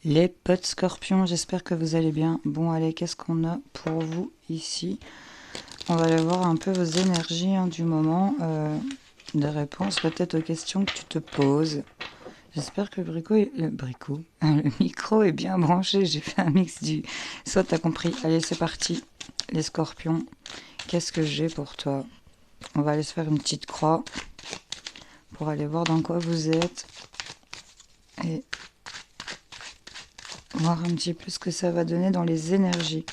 Les potes scorpions, j'espère que vous allez bien. Bon, allez, qu'est-ce qu'on a pour vous ici? On va aller voir un peu vos énergies du moment, des réponses peut-être aux questions que tu te poses. J'espère que le micro est bien branché. J'ai fait un mix du... Soit t'as compris. Allez, c'est parti. Les scorpions, qu'est-ce que j'ai pour toi? On va aller se faire une petite croix pour aller voir dans quoi vous êtes. Et voir un petit peu ce que ça va donner dans les énergies.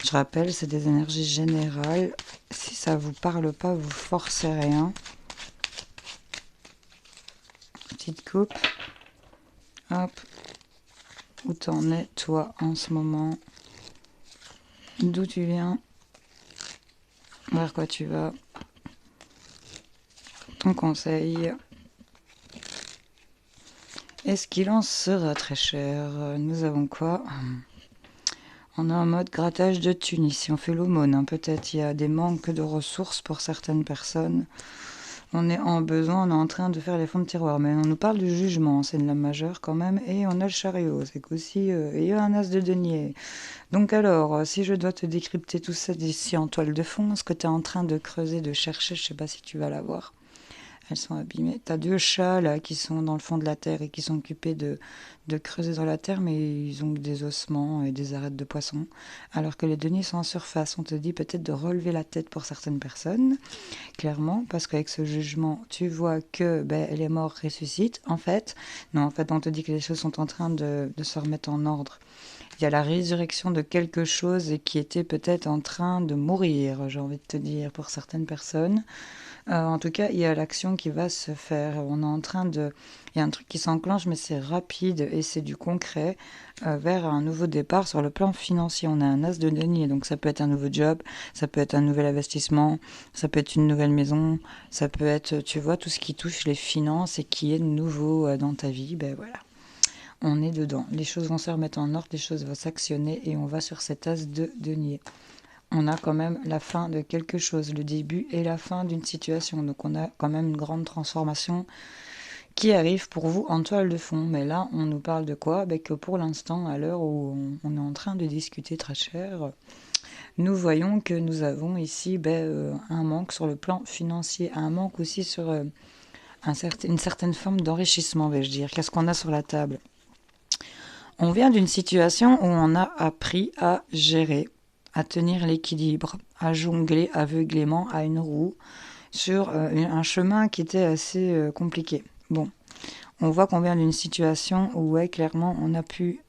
Je rappelle, c'est des énergies générales. Si ça vous parle pas, vous forcez rien. Petite coupe. Hop. Où t'en es, toi, en ce moment? D'où tu viens? Vers quoi tu vas? Ton conseil? Est-ce qu'il en sera très cher? Nous avons quoi? On est en mode grattage de thunes ici. On fait l'aumône, hein. Peut-être il y a des manques de ressources pour certaines personnes. On est en besoin, on est en train de faire les fonds de tiroir. Mais on nous parle du jugement, c'est de la majeure quand même. Et on a le chariot, c'est qu'aussi, il y a un as de denier. Donc alors, si je dois te décrypter tout ça d'ici en toile de fond, ce que tu es en train de creuser, de chercher, je sais pas si tu vas l'avoir. Elles sont abîmées. T'as deux chats là qui sont dans le fond de la terre et qui sont occupés de creuser dans la terre, mais ils ont des ossements et des arêtes de poisson. Alors que les deniers sont en surface. On te dit peut-être de relever la tête pour certaines personnes, clairement, parce qu'avec ce jugement, tu vois que les morts ressuscitent. En fait, non, en fait, on te dit que les choses sont en train de se remettre en ordre. Il y a la résurrection de quelque chose et qui était peut-être en train de mourir, j'ai envie de te dire, pour certaines personnes. En tout cas, il y a l'action qui va se faire. On est en train de... Il y a un truc qui s'enclenche, mais c'est rapide et c'est du concret vers un nouveau départ sur le plan financier. On a un as de denier, donc ça peut être un nouveau job, ça peut être un nouvel investissement, ça peut être une nouvelle maison, ça peut être, tu vois, tout ce qui touche les finances et qui est nouveau dans ta vie. Ben voilà, on est dedans. Les choses vont se remettre en ordre, les choses vont s'actionner et on va sur cet as de denier. On a quand même la fin de quelque chose, le début et la fin d'une situation. Donc on a quand même une grande transformation qui arrive pour vous en toile de fond. Mais là, on nous parle de quoi? Que pour l'instant, à l'heure où on est en train de discuter très cher, nous voyons que nous avons ici un manque sur le plan financier, un manque aussi sur une certaine forme d'enrichissement, vais-je dire. Qu'est-ce qu'on a sur la table? On vient d'une situation où on a appris à gérer, à tenir l'équilibre, à jongler aveuglément à une roue sur un chemin qui était assez compliqué. Bon, on voit qu'on vient d'une situation où, ouais, clairement, on a pu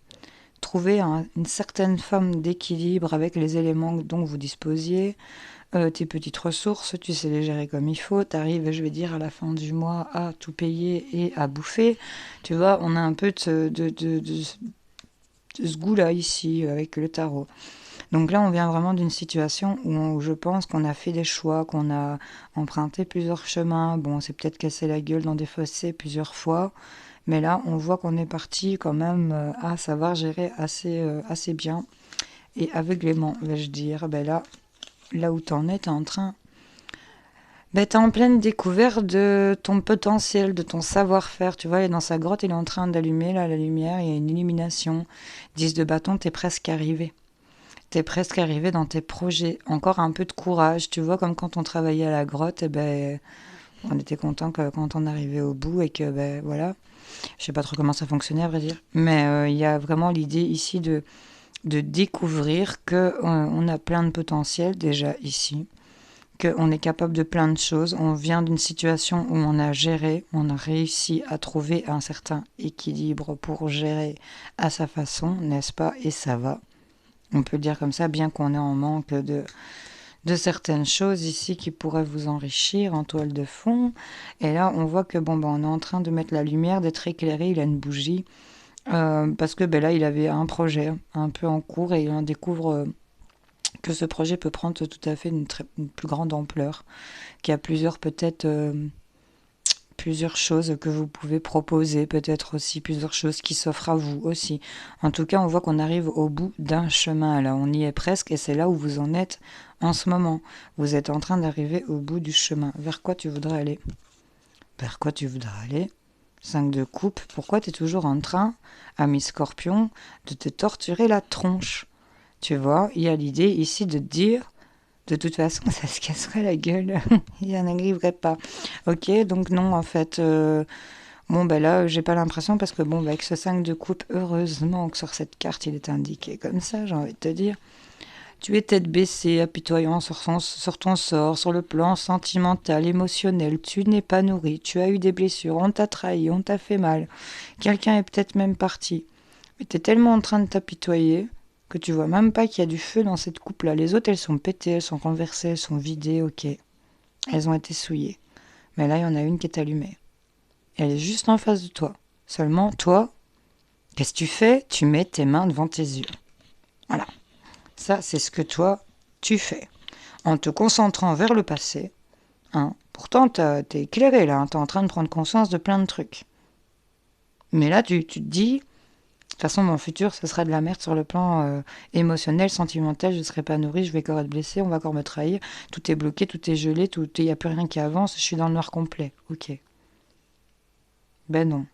trouver une certaine forme d'équilibre avec les éléments dont vous disposiez, tes petites ressources, tu sais les gérer comme il faut, tu arrives, je vais dire, à la fin du mois à tout payer et à bouffer. Tu vois, on a un peu de ce goût-là ici avec le tarot. Donc là, on vient vraiment d'une situation où je pense qu'on a fait des choix, qu'on a emprunté plusieurs chemins. Bon, on s'est peut-être cassé la gueule dans des fossés plusieurs fois, mais là, on voit qu'on est parti quand même à savoir gérer assez bien et aveuglément, vais-je dire. Là où t'en es, t'es en train... t'es en pleine découverte de ton potentiel, de ton savoir-faire. Tu vois, il est dans sa grotte, il est en train d'allumer là, la lumière, il y a une illumination. 10 de bâton, t'es presque arrivé. T'es presque arrivé dans tes projets. Encore un peu de courage, tu vois, comme quand on travaillait à la grotte, on était content quand on arrivait au bout et que, voilà. Je sais pas trop comment ça fonctionnait, à vrai dire. Mais il y a vraiment l'idée ici de découvrir que on a plein de potentiel déjà ici, qu'on est capable de plein de choses. On vient d'une situation où on a géré, on a réussi à trouver un certain équilibre pour gérer à sa façon, n'est-ce pas? Et ça va. On peut le dire comme ça, bien qu'on est en manque de certaines choses ici qui pourraient vous enrichir en toile de fond. Et là, on voit que on est en train de mettre la lumière, d'être éclairé. Il a une bougie parce que là, il avait un projet un peu en cours et on découvre que ce projet peut prendre tout à fait une plus grande ampleur, qu'il y a plusieurs peut-être plusieurs choses que vous pouvez proposer, peut-être aussi plusieurs choses qui s'offrent à vous aussi. En tout cas, on voit qu'on arrive au bout d'un chemin, là, on y est presque, et c'est là où vous en êtes en ce moment. Vous êtes en train d'arriver au bout du chemin. Vers quoi tu voudrais aller? Vers quoi tu voudrais aller? 5 de coupe, pourquoi tu es toujours en train, ami Scorpion, de te torturer la tronche? Tu vois, il y a l'idée ici de dire, de toute façon, ça se casserait la gueule, il n'y en arriverait pas. Ok, donc non, en fait, bon, ben là, j'ai pas l'impression parce que, bon, avec ce 5 de coupe, heureusement que sur cette carte, il est indiqué comme ça, j'ai envie de te dire. Tu es tête baissée, apitoyant sur ton sort, sur le plan sentimental, émotionnel. Tu n'es pas nourri, tu as eu des blessures, on t'a trahi, on t'a fait mal. Quelqu'un est peut-être même parti. Mais tu es tellement en train de t'apitoyer que tu vois même pas qu'il y a du feu dans cette coupe-là. Les autres, elles sont pétées, elles sont renversées, elles sont vidées, ok. Elles ont été souillées. Mais là, il y en a une qui est allumée. Elle est juste en face de toi. Seulement, toi, qu'est-ce que tu fais? Tu mets tes mains devant tes yeux. Voilà. Ça, c'est ce que toi, tu fais. En te concentrant vers le passé. Hein. Pourtant, t'es éclairé là, hein. T'es en train de prendre conscience de plein de trucs. Mais là, tu te dis, de toute façon, mon futur, ce sera de la merde sur le plan émotionnel, sentimental. Je ne serai pas nourrie, je vais encore être blessée, on va encore me trahir. Tout est bloqué, tout est gelé, il n'y a plus rien qui avance, je suis dans le noir complet. Ok. Ben non.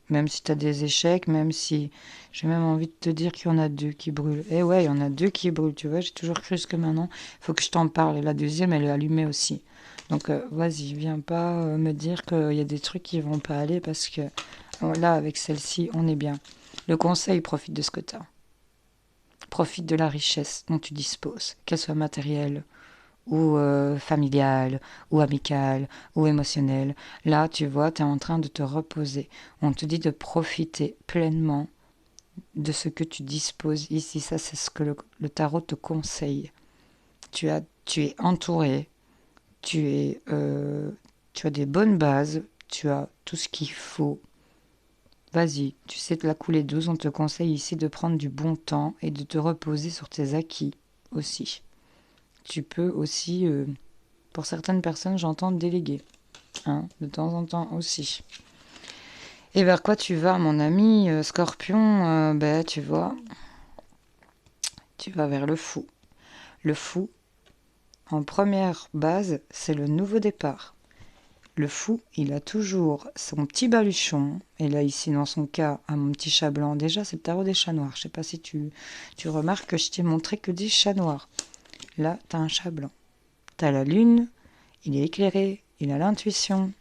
Même si tu as des échecs, même si... J'ai même envie de te dire qu'il y en a deux qui brûlent. Eh ouais, il y en a deux qui brûlent, tu vois, j'ai toujours cru que maintenant, il faut que je t'en parle. Et la deuxième, elle est allumée aussi. Donc, vas-y, viens pas me dire qu'il y a des trucs qui vont pas aller parce que là, avec celle-ci, on est bien. Le conseil, profite de ce que tu as. Profite de la richesse dont tu disposes, qu'elle soit matérielle, ou familiale, ou amicale, ou émotionnelle. Là, tu vois, tu es en train de te reposer. On te dit de profiter pleinement de ce que tu disposes ici. Ça, c'est ce que le tarot te conseille. Tu es entouré, tu as des bonnes bases, tu as tout ce qu'il faut. Vas-y, tu sais de la coulée douce, on te conseille ici de prendre du bon temps et de te reposer sur tes acquis aussi. Tu peux aussi, pour certaines personnes, j'entends déléguer, hein, de temps en temps aussi. Et vers quoi tu vas, mon ami Scorpion? Ben, tu vois, tu vas vers le fou. Le fou, en première base, c'est le nouveau départ. Le fou, il a toujours son petit baluchon, et là ici dans son cas, à mon petit chat blanc, déjà c'est le tarot des chats noirs. Je sais pas si tu remarques que je t'ai montré que des chats noirs. Là, t'as un chat blanc. T'as la lune, il est éclairé, il a l'intuition.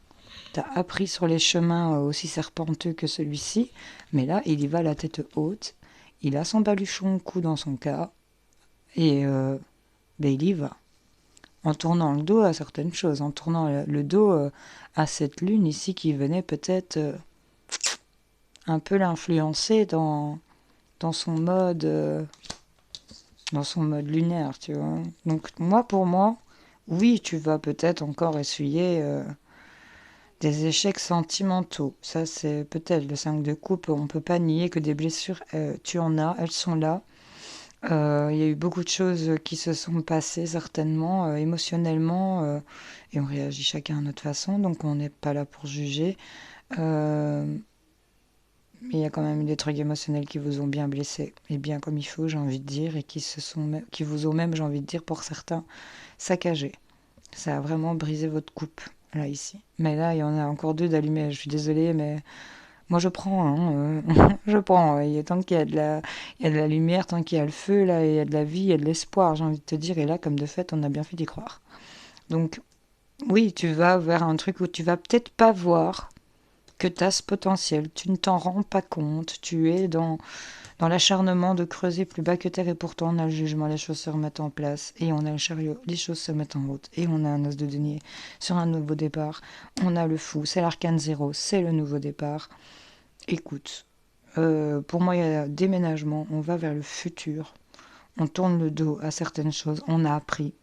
T'as appris sur les chemins aussi serpenteux que celui-ci, mais là, il y va la tête haute. Il a son baluchon au cou dans son cas, et ben, il y va. En tournant le dos à certaines choses, en tournant le dos à cette lune ici qui venait peut-être un peu l'influencer dans dans son mode lunaire, tu vois. Donc moi, pour moi, oui, tu vas peut-être encore essuyer des échecs sentimentaux. Ça, c'est peut-être le 5 de coupe. On ne peut pas nier que des blessures, tu en as, elles sont là. Il y a eu beaucoup de choses qui se sont passées certainement émotionnellement et on réagit chacun à notre façon, donc on n'est pas là pour juger. Euh, mais il y a quand même eu des trucs émotionnels qui vous ont bien blessé et bien comme il faut, j'ai envie de dire, et qui vous ont même, j'ai envie de dire, pour certains, saccagé. Ça a vraiment brisé votre coupe là ici. Mais là, il y en a encore deux d'allumés. Je suis désolée, mais moi, je prends, hein, je prends. Et tant qu'il y a il y a de la lumière, tant qu'il y a le feu, là, il y a de la vie, il y a de l'espoir, j'ai envie de te dire. Et là, comme de fait, on a bien fait d'y croire. Donc, oui, tu vas vers un truc où tu vas peut-être pas voir que tu as ce potentiel. Tu ne t'en rends pas compte. Tu es dans l'acharnement de creuser plus bas que terre. Et pourtant, on a le jugement, les choses se remettent en place. Et on a le chariot, les choses se mettent en route. Et on a un os de denier sur un nouveau départ. On a le fou, c'est l'arcane zéro, c'est le nouveau départ. Écoute, pour moi, il y a déménagement, on va vers le futur, on tourne le dos à certaines choses, on a appris,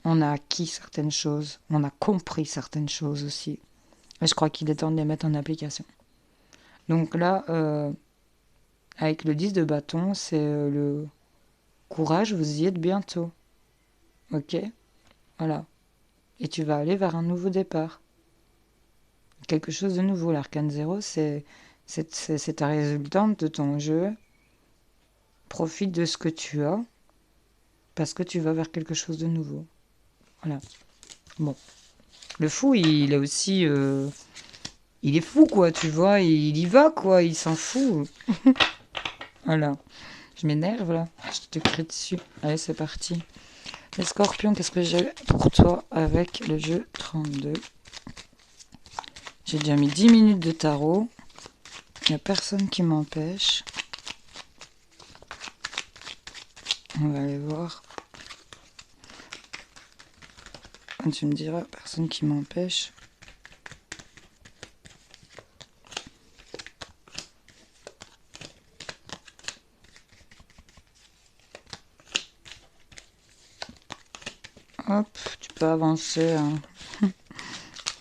on a acquis certaines choses, on a compris certaines choses aussi. Et je crois qu'il est temps de les mettre en application. Donc là, avec le 10 de bâton, c'est le courage, vous y êtes bientôt. Ok? Voilà. Et tu vas aller vers un nouveau départ. Quelque chose de nouveau. L'arcane zéro, c'est ta résultante de ton jeu. Profite de ce que tu as parce que tu vas vers quelque chose de nouveau. Voilà. Bon. Le fou, il est aussi il est fou, quoi, tu vois, il y va, quoi, il s'en fout. Voilà. Je m'énerve, là. Je te crie dessus. Allez, c'est parti. Les scorpions, qu'est-ce que j'ai pour toi avec le jeu 32? J'ai déjà mis 10 minutes de tarot. Il n'y a personne qui m'empêche. On va aller voir. Tu me diras, personne qui m'empêche. Hop, tu peux avancer. Hein.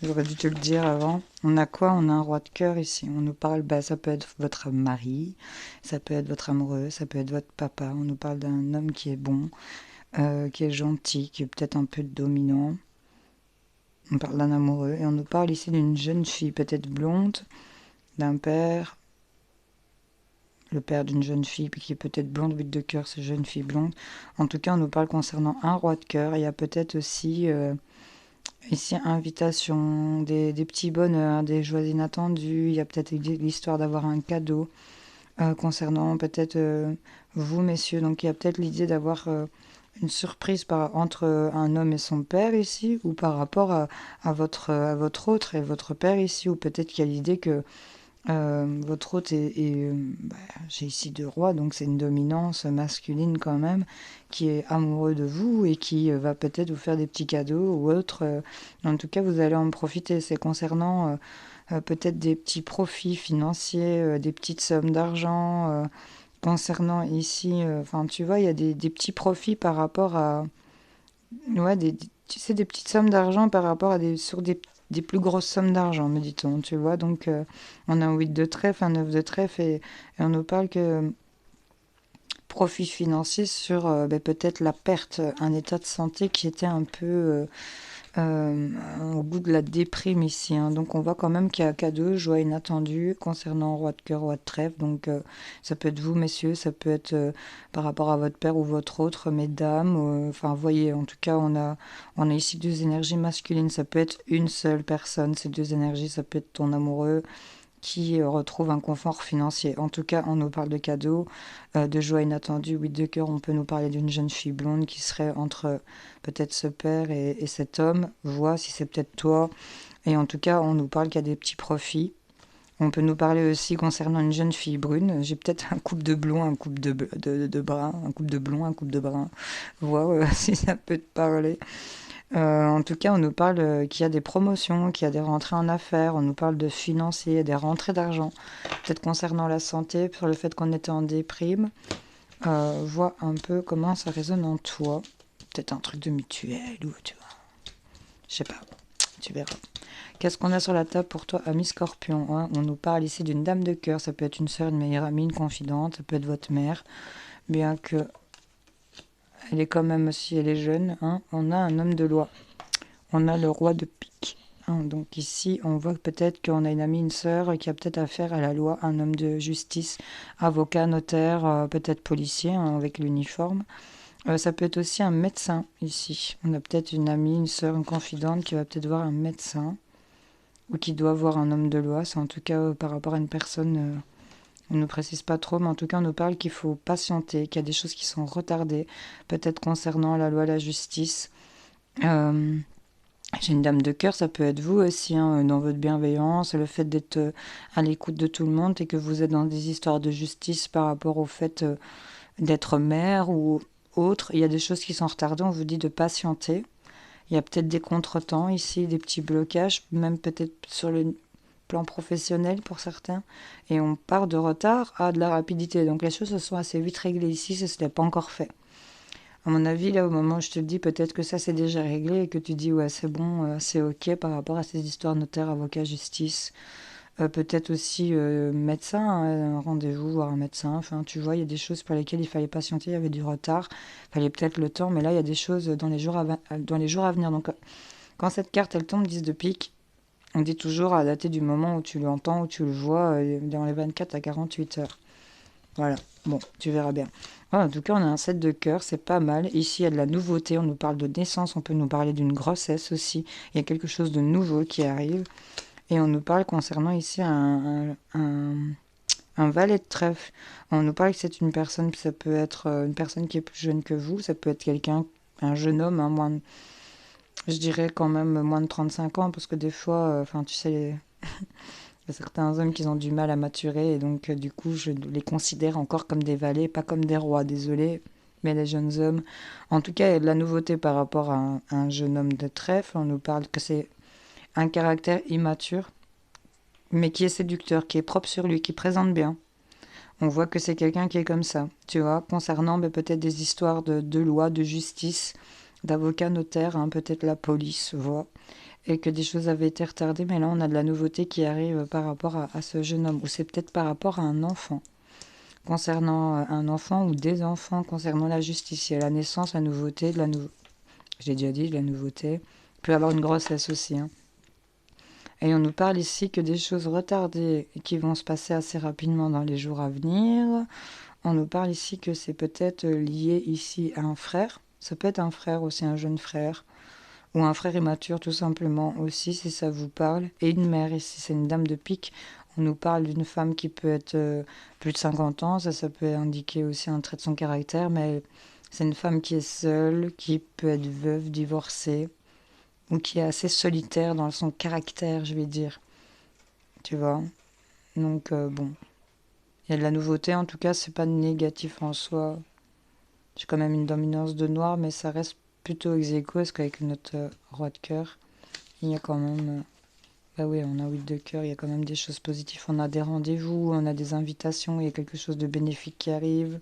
J'aurais dû te le dire avant. On a quoi? On a un roi de cœur ici. On nous parle, bah, ça peut être votre mari, ça peut être votre amoureux, ça peut être votre papa. On nous parle d'un homme qui est bon, qui est gentil, qui est peut-être un peu dominant. On parle d'un amoureux et on nous parle ici d'une jeune fille, peut-être blonde, d'un père, le père d'une jeune fille qui est peut-être blonde, 8 de cœur, c'est jeune fille blonde. En tout cas, on nous parle concernant un roi de cœur. Il y a peut-être aussi ici invitation, des petits bonheurs, des joies inattendues. Il y a peut-être l'histoire d'avoir un cadeau concernant peut-être vous, messieurs. Donc il y a peut-être l'idée d'avoir une surprise entre un homme et son père ici, ou par rapport à votre autre et votre père ici, ou peut-être qu'il y a l'idée que votre hôte bah, j'ai ici deux rois, donc c'est une dominance masculine quand même, qui est amoureux de vous et qui va peut-être vous faire des petits cadeaux ou autre. En tout cas, vous allez en profiter. C'est concernant peut-être des petits profits financiers, des petites sommes d'argent. Concernant ici, enfin tu vois, il y a des petits profits par rapport à, ouais, tu sais, des petites sommes d'argent par rapport à sur des plus grosses sommes d'argent, me dit-on, tu vois. Donc, on a un 8 de trèfle, un 9 de trèfle, et on nous parle que profit financier sur ben, peut-être la perte, un état de santé qui était un peu au bout de la déprime ici. Hein. Donc, on voit quand même qu'il y a cadeau, joie inattendue concernant roi de cœur, roi de trèfle. Donc, ça peut être vous, messieurs, ça peut être par rapport à votre père ou votre autre, mesdames. Enfin, voyez, en tout cas, on a ici deux énergies masculines. Ça peut être une seule personne, ces deux énergies. Ça peut être ton amoureux qui retrouve un confort financier. En tout cas, on nous parle de cadeaux, de joie inattendue, 8 de cœur. On peut nous parler d'une jeune fille blonde qui serait entre peut-être ce père et cet homme. Vois si c'est peut-être toi. Et en tout cas, on nous parle qu'il y a des petits profits. On peut nous parler aussi concernant une jeune fille brune. J'ai peut-être un couple de blond, un couple de brun, un couple de blond, un couple de brun. Vois si ça peut te parler. En tout cas, on nous parle qu'il y a des promotions, qu'il y a des rentrées en affaires, on nous parle de financiers, des rentrées d'argent, peut-être concernant la santé, sur le fait qu'on était en déprime. Vois un peu comment ça résonne en toi. Peut-être un truc de mutuelle ou tu vois. Je sais pas, tu verras. Qu'est-ce qu'on a sur la table pour toi, ami Scorpion, hein? On nous parle ici d'une dame de cœur, ça peut être une sœur, une meilleure amie, une confidente, ça peut être votre mère, bien que elle est quand même aussi, elle est jeune. Hein. On a un homme de loi. On a le roi de pique. Hein. Donc ici, on voit peut-être qu'on a une amie, une sœur qui a peut-être affaire à la loi, un homme de justice, avocat, notaire, peut-être policier hein, avec l'uniforme. Ça peut être aussi un médecin ici. On a peut-être une amie, une sœur, une confidente qui va peut-être voir un médecin ou qui doit voir un homme de loi. C'est en tout cas par rapport à une personne, on ne précise pas trop, mais en tout cas on nous parle qu'il faut patienter, qu'il y a des choses qui sont retardées, peut-être concernant la loi, la justice. Euh, J'ai une dame de cœur, ça peut être vous aussi, hein, dans votre bienveillance, le fait d'être à l'écoute de tout le monde et que vous êtes dans des histoires de justice par rapport au fait d'être mère ou autre. Il y a des choses qui sont retardées, on vous dit de patienter. Il y a peut-être des contretemps ici, des petits blocages, même peut-être sur le plan professionnel pour certains. Et on part de retard à de la rapidité. Donc les choses se sont assez vite réglées ici, ce n'est pas encore fait. À mon avis, là, au moment où je te le dis, peut-être que ça c'est déjà réglé et que tu dis ouais, c'est bon, c'est ok par rapport à ces histoires notaire, avocat, justice. Peut-être aussi médecin, hein, un rendez-vous, voir un médecin. Enfin, tu vois, il y a des choses pour lesquelles il fallait patienter, il y avait du retard, il fallait peut-être le temps, mais là, il y a des choses dans les jours à venir. Donc, quand cette carte, elle tombe 10 de pique, on dit toujours à dater du moment où tu l'entends, où tu le vois, dans les 24 à 48 heures. Voilà, bon, tu verras bien. En tout cas, on a un 7 de cœur, c'est pas mal. Ici, il y a de la nouveauté, on nous parle de naissance, on peut nous parler d'une grossesse aussi. Il y a quelque chose de nouveau qui arrive. Et on nous parle concernant ici un valet de trèfle. On nous parle que c'est une personne, ça peut être une personne qui est plus jeune que vous, ça peut être quelqu'un, un jeune homme, hein, je dirais quand même moins de 35 ans, parce que des fois, enfin tu sais, il y a certains hommes qui ont du mal à maturer, et donc du coup je les considère encore comme des valets, pas comme des rois, désolé. Mais les jeunes hommes, en tout cas, il y a de la nouveauté par rapport à un jeune homme de trèfle. On nous parle que c'est un caractère immature, mais qui est séducteur, qui est propre sur lui, qui présente bien. On voit que c'est quelqu'un qui est comme ça, tu vois, concernant peut-être des histoires de loi, de justice, d'avocat notaire, hein, peut-être la police, voit, et que des choses avaient été retardées, mais là on a de la nouveauté qui arrive par rapport à ce jeune homme, ou c'est peut-être par rapport à un enfant, concernant un enfant ou des enfants, concernant la justice, il y a la naissance, la nouveauté, j'ai déjà dit, de la nouveauté, il peut y avoir une grossesse aussi, hein. Et on nous parle ici que des choses retardées et qui vont se passer assez rapidement dans les jours à venir. On nous parle ici que c'est peut-être lié ici à un frère. Ça peut être un frère aussi, un jeune frère. Ou un frère immature tout simplement aussi, si ça vous parle. Et une mère ici, c'est une dame de pique. On nous parle d'une femme qui peut être plus de 50 ans. Ça peut indiquer aussi un trait de son caractère. Mais c'est une femme qui est seule, qui peut être veuve, divorcée. Ou qui est assez solitaire dans son caractère, je vais dire. Tu vois. Donc bon, il y a de la nouveauté. En tout cas, c'est pas négatif en soi. J'ai quand même une dominance de noir, mais ça reste plutôt ex aequo, parce qu'avec notre roi de cœur, il y a quand même... bah oui, on a 8 de cœur, il y a quand même des choses positives. On a des rendez-vous, on a des invitations, il y a quelque chose de bénéfique qui arrive.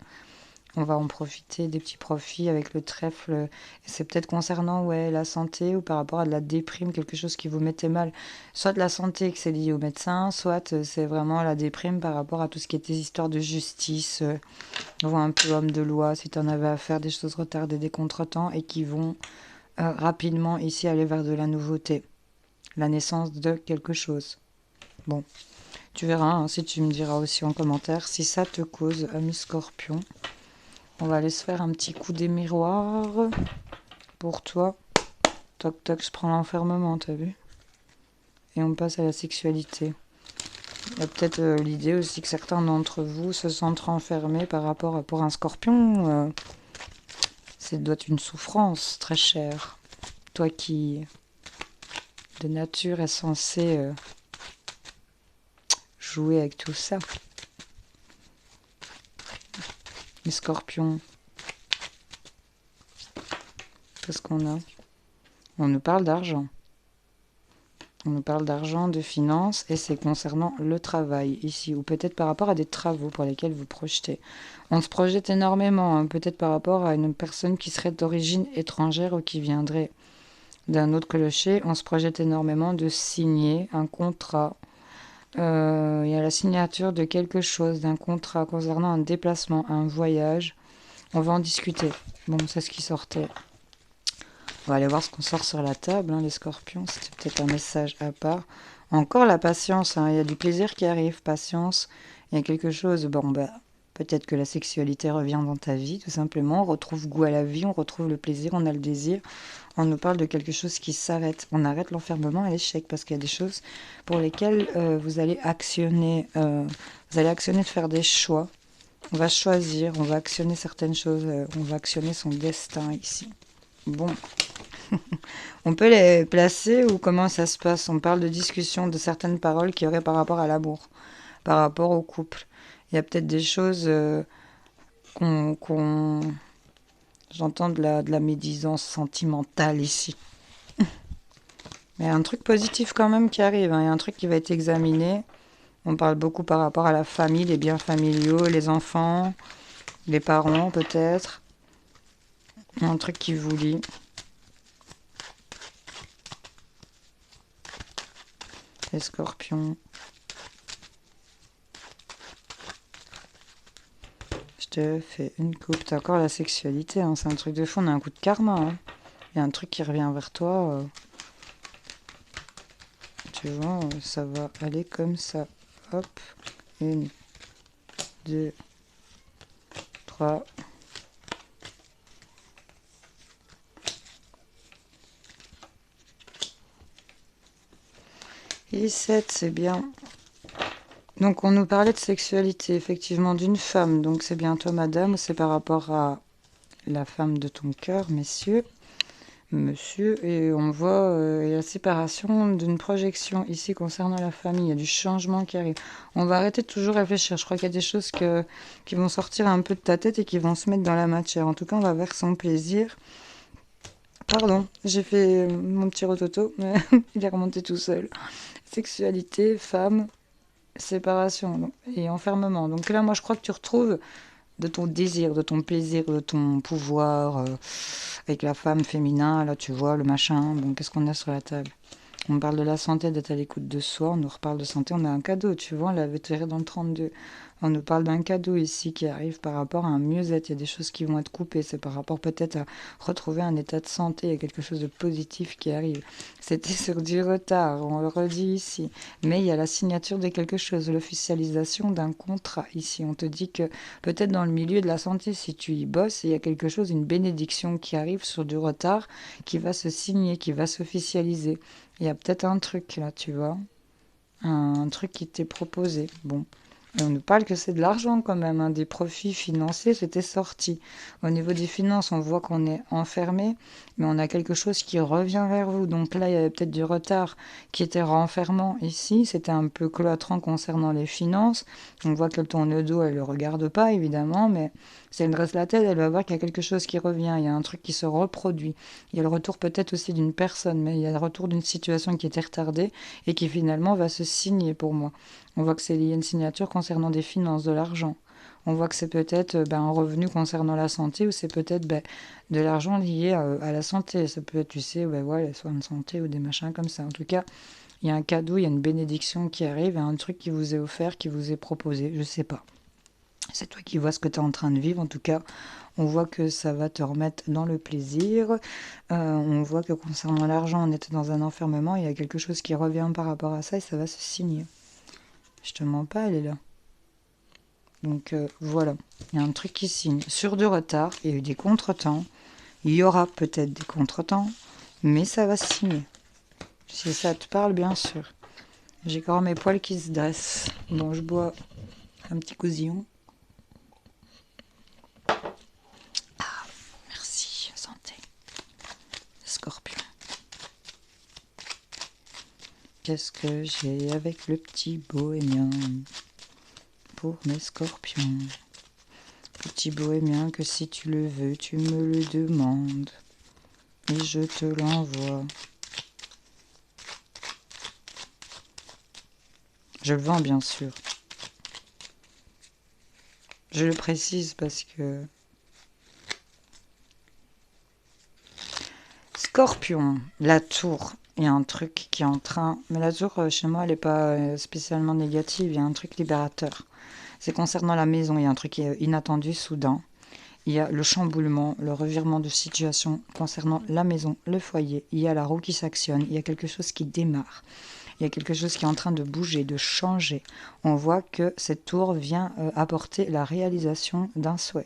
On va en profiter, des petits profits avec le trèfle. Et c'est peut-être concernant ouais, la santé ou par rapport à de la déprime, quelque chose qui vous mettait mal. Soit de la santé que c'est lié au médecin, soit c'est vraiment la déprime par rapport à tout ce qui était histoire de justice. On voit un peu homme de loi, si tu en avais à faire des choses retardées, des contretemps, et qui vont rapidement ici aller vers de la nouveauté. La naissance de quelque chose. Bon, tu verras, hein, si tu me diras aussi en commentaire si ça te cause, ami Scorpion. On va aller se faire un petit coup des miroirs pour toi. Toc toc, je prends l'enfermement, t'as vu? Et on passe à la sexualité. Il y a peut-être l'idée aussi que certains d'entre vous se sentent renfermés par rapport à pour un scorpion. Ça doit être une souffrance très chère. Toi qui, de nature, est censé jouer avec tout ça. Les scorpions. Qu'est-ce qu'on a? On nous parle d'argent. On nous parle d'argent, de finances, et c'est concernant le travail ici, ou peut-être par rapport à des travaux pour lesquels vous projetez. On se projette énormément, hein, peut-être par rapport à une personne qui serait d'origine étrangère ou qui viendrait d'un autre clocher. On se projette énormément de signer un contrat. Il y a la signature de quelque chose, d'un contrat concernant un déplacement, un voyage. On va en discuter. Bon, c'est ce qui sortait. On va aller voir ce qu'on sort sur la table, hein, les scorpions. C'était peut-être un message à part. Encore la patience, hein, il y a du plaisir qui arrive, patience. Il y a quelque chose, bon, bah, peut-être que la sexualité revient dans ta vie, tout simplement. On retrouve goût à la vie, on retrouve le plaisir, on a le désir. On nous parle de quelque chose qui s'arrête. On arrête l'enfermement et l'échec, parce qu'il y a des choses pour lesquelles vous allez actionner de faire des choix. On va choisir, on va actionner certaines choses, on va actionner son destin ici. Bon, on peut les placer ou comment ça se passe? On parle de discussion de certaines paroles qui auraient par rapport à l'amour, par rapport au couple. Il y a peut-être des choses qu'on... J'entends de la médisance sentimentale ici. Mais il y a un truc positif quand même qui arrive, hein. Il y a un truc qui va être examiné. On parle beaucoup par rapport à la famille, les biens familiaux, les enfants, les parents peut-être. Il y a un truc qui vous lie. Les scorpions. Je te fais une coupe. T'as encore la sexualité, hein. C'est un truc de fou. On a un coup de karma, hein. Il y a un truc qui revient vers toi. Tu vois, ça va aller comme ça. Hop. 1, 2, 3. Et 7, c'est bien. Donc on nous parlait de sexualité, effectivement, d'une femme. Donc c'est bien toi, madame, ou c'est par rapport à la femme de ton cœur, messieurs, monsieur. Et on voit la séparation d'une projection ici concernant la famille. Il y a du changement qui arrive. On va arrêter de toujours réfléchir. Je crois qu'il y a des choses qui vont sortir un peu de ta tête et qui vont se mettre dans la matière. En tout cas, on va vers son plaisir. Pardon, j'ai fait mon petit rototo, mais il est remonté tout seul. Sexualité, femme, séparation et enfermement. Donc là, moi, je crois que tu retrouves de ton désir, de ton plaisir, de ton pouvoir avec la femme féminin. Là, tu vois, le machin. Bon, qu'est-ce qu'on a sur la table? On parle de la santé, d'être à l'écoute de soi. On nous reparle de santé. On a un cadeau, tu vois, on l'avait tiré dans le 32. On nous parle d'un cadeau ici qui arrive par rapport à un mieux-être. Il y a des choses qui vont être coupées. C'est par rapport peut-être à retrouver un état de santé. Il y a quelque chose de positif qui arrive. C'était sur du retard, on le redit ici. Mais il y a la signature de quelque chose, l'officialisation d'un contrat ici. On te dit que peut-être dans le milieu de la santé, si tu y bosses, il y a quelque chose, une bénédiction qui arrive sur du retard, qui va se signer, qui va s'officialiser. Il y a peut-être un truc là, tu vois. Un truc qui t'est proposé. Bon. Et on nous parle que c'est de l'argent quand même, hein, des profits financiers, c'était sorti. Au niveau des finances, on voit qu'on est enfermé, mais on a quelque chose qui revient vers vous. Donc là, il y avait peut-être du retard qui était renfermant ici. C'était un peu cloîtrant concernant les finances. On voit qu'elle tourne le dos, elle ne le regarde pas, évidemment, mais si elle dresse la tête, elle va voir qu'il y a quelque chose qui revient. Il y a un truc qui se reproduit. Il y a le retour peut-être aussi d'une personne, mais il y a le retour d'une situation qui était retardée et qui finalement va se signer pour moi. On voit que c'est lié à une signature concernant des finances, de l'argent. On voit que c'est peut-être un revenu concernant la santé ou c'est peut-être de l'argent lié à la santé. Ça peut être, tu sais, ouais, les soins de santé ou des machins comme ça. En tout cas, il y a un cadeau, il y a une bénédiction qui arrive, et un truc qui vous est offert, qui vous est proposé. Je sais pas. C'est toi qui vois ce que tu es en train de vivre. En tout cas, on voit que ça va te remettre dans le plaisir. On voit que concernant l'argent, on était dans un enfermement. Il y a quelque chose qui revient par rapport à ça et ça va se signer. Je te mens pas, elle est là. Donc voilà, il y a un truc qui signe. Sur du retard, il y a eu des contretemps. Il y aura peut-être des contretemps, mais ça va se signer. Si ça te parle, bien sûr. J'ai encore mes poils qui se dressent. Bon, je bois un petit cousillon. Merci, santé. Scorpion. Qu'est-ce que j'ai avec le petit bohémien pour mes scorpions? Petit bohémien que si tu le veux, tu me le demandes et je te l'envoie. Je le vends bien sûr. Je le précise parce que... Scorpion, la tour. Il y a un truc qui est en train... Mais la tour, chez moi, elle n'est pas spécialement négative. Il y a un truc libérateur. C'est concernant la maison. Il y a un truc inattendu, soudain. Il y a le chamboulement, le revirement de situation concernant la maison, le foyer. Il y a la roue qui s'actionne. Il y a quelque chose qui démarre. Il y a quelque chose qui est en train de bouger, de changer. On voit que cette tour vient apporter la réalisation d'un souhait.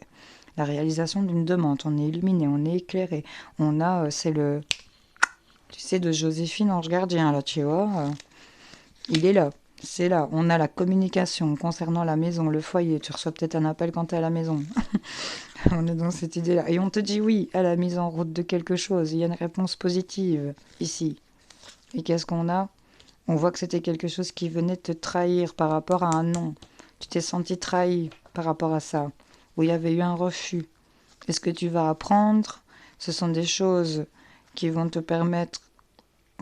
La réalisation d'une demande. On est illuminé, on est éclairé. On a, c'est le... Tu sais, de Joséphine Ange Gardien, là, tu vois. Il est là. C'est là. On a la communication concernant la maison, le foyer. Tu reçois peut-être un appel quand tu es à la maison. On est dans cette idée-là. Et on te dit oui à la mise en route de quelque chose. Il y a une réponse positive ici. Et qu'est-ce qu'on a? On voit que c'était quelque chose qui venait te trahir par rapport à un non. Tu t'es senti trahi par rapport à ça. Où il y avait eu un refus. Est-ce que tu vas apprendre? Ce sont des choses qui vont te permettre...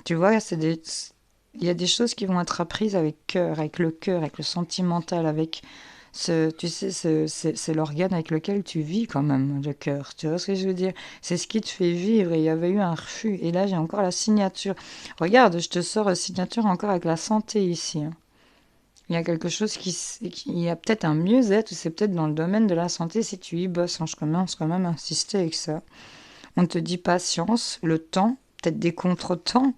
Tu vois, il y a des choses qui vont être apprises avec cœur, avec le sentimental, avec tu sais, c'est l'organe avec lequel tu vis quand même, le cœur. Tu vois ce que je veux dire? C'est ce qui te fait vivre. Et il y avait eu un refus. Et là, j'ai encore la signature. Regarde, je te sors la signature encore avec la santé ici. Hein. Il y a quelque chose il y a peut-être un mieux-être, ou c'est peut-être dans le domaine de la santé si tu y bosses. Hein. Je commence quand même à insister avec ça. On te dit patience, le temps, peut-être des contretemps.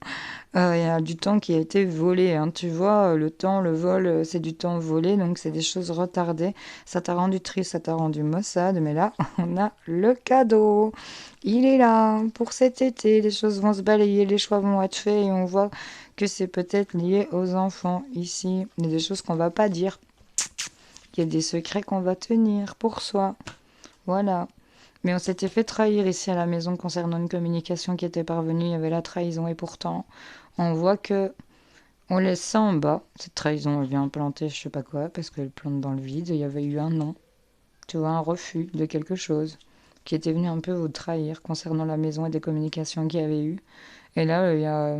Il y a du temps qui a été volé. Hein. Tu vois, le temps, le vol, c'est du temps volé, donc c'est des choses retardées. Ça t'a rendu triste, ça t'a rendu maussade, mais là, on a le cadeau. Il est là pour cet été. Les choses vont se balayer, les choix vont être faits et on voit que c'est peut-être lié aux enfants ici. Il y a des choses qu'on va pas dire. Il y a des secrets qu'on va tenir pour soi. Voilà. Mais on s'était fait trahir ici à la maison concernant une communication qui était parvenue. Il y avait la trahison et pourtant, on voit que on laisse ça en bas. Cette trahison, elle vient planter je sais pas quoi parce qu'elle plante dans le vide. Il y avait eu un non. Tu vois, un refus de quelque chose qui était venu un peu vous trahir concernant la maison et des communications qu'il y avait eu. Et là, il y a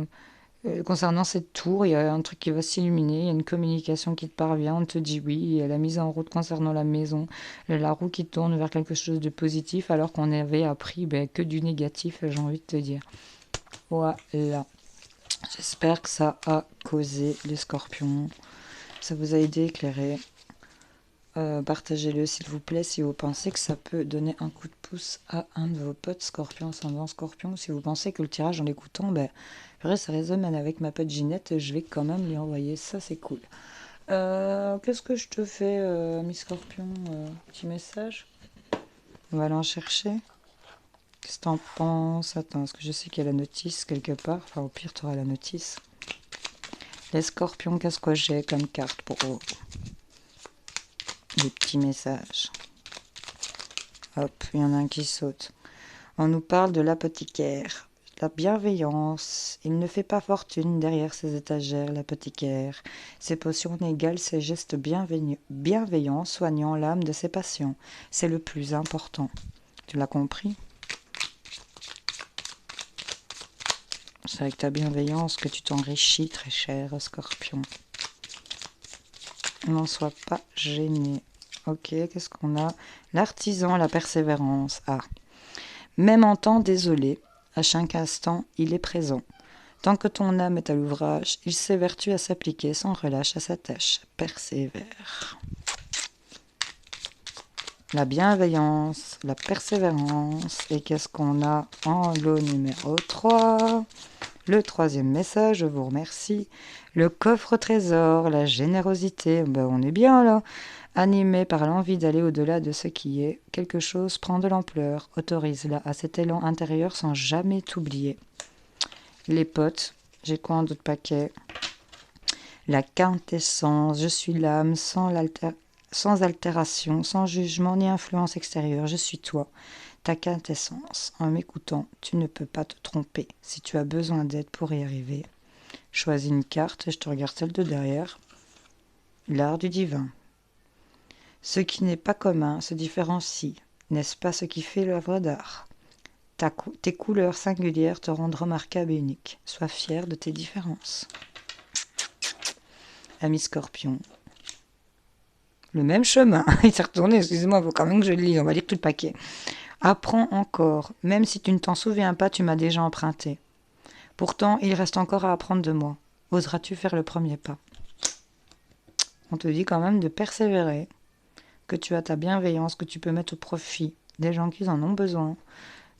concernant cette tour, il y a un truc qui va s'illuminer, il y a une communication qui te parvient, on te dit oui, et la mise en route concernant la maison, la roue qui tourne vers quelque chose de positif alors qu'on avait appris que du négatif, j'ai envie de te dire. Voilà. J'espère que ça a causé les scorpions. Ça vous a aidé, éclairé. Partagez-le s'il vous plaît si vous pensez que ça peut donner un coup de pouce à un de vos potes scorpions, ascendant scorpion. Si vous pensez que le tirage en l'écoutant, ça résonne avec ma pote Ginette, je vais quand même lui envoyer ça, c'est cool. Qu'est-ce que je te fais, Miss Scorpion petit message. On va aller en chercher. Qu'est-ce que t'en penses? Attends, parce que je sais qu'il y a la notice quelque part. Enfin, au pire, tu auras la notice. Les scorpions, qu'est-ce que j'ai comme carte pour vous? Des petits messages. Hop, il y en a un qui saute. On nous parle de l'apothicaire. La bienveillance. Il ne fait pas fortune derrière ses étagères, l'apothicaire. Ses potions n'égalent ses gestes bienveillants, soignant l'âme de ses patients. C'est le plus important. Tu l'as compris? C'est avec ta bienveillance que tu t'enrichis, très cher Scorpion. N'en sois pas gêné. Ok, qu'est-ce qu'on a? L'artisan, la persévérance. Ah. Même en temps désolé, à chaque instant, il est présent. Tant que ton âme est à l'ouvrage, il s'évertue à s'appliquer sans relâche à sa tâche. Persévère. La bienveillance, la persévérance. Et qu'est-ce qu'on a en lot numéro 3? Le troisième message, je vous remercie. Le coffre au trésor, la générosité. On est bien là. Animé par l'envie d'aller au-delà de ce qui est, quelque chose prend de l'ampleur. Autorise-la à cet élan intérieur sans jamais t'oublier. Les potes, j'ai quoi en d'autres paquets? La quintessence, je suis l'âme sans altération, sans jugement ni influence extérieure. Je suis toi, ta quintessence. En m'écoutant, tu ne peux pas te tromper. Si tu as besoin d'aide pour y arriver, choisis une carte et je te regarde celle de derrière. L'art du divin. Ce qui n'est pas commun se différencie. N'est-ce pas ce qui fait l'œuvre d'art? Tes couleurs singulières te rendent remarquable et unique. Sois fier de tes différences. Ami Scorpion. Le même chemin. Il s'est retourné, excusez-moi, il faut quand même que je le lise. On va lire tout le paquet. Apprends encore. Même si tu ne t'en souviens pas, tu m'as déjà emprunté. Pourtant, il reste encore à apprendre de moi. Oseras-tu faire le premier pas? On te dit quand même de persévérer, que tu as ta bienveillance, que tu peux mettre au profit des gens qui en ont besoin.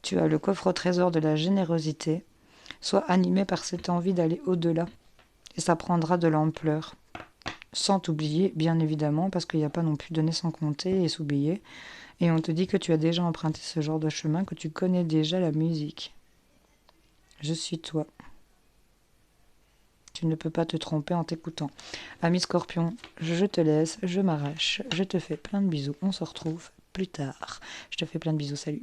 Tu as le coffre au trésor de la générosité. Sois animé par cette envie d'aller au-delà. Et ça prendra de l'ampleur. Sans t'oublier, bien évidemment, parce qu'il n'y a pas non plus donné sans compter et s'oublier. Et on te dit que tu as déjà emprunté ce genre de chemin, que tu connais déjà la musique. Je suis toi. Tu ne peux pas te tromper en t'écoutant. Ami Scorpion, je te laisse, je m'arrache, je te fais plein de bisous. On se retrouve plus tard. Je te fais plein de bisous, salut.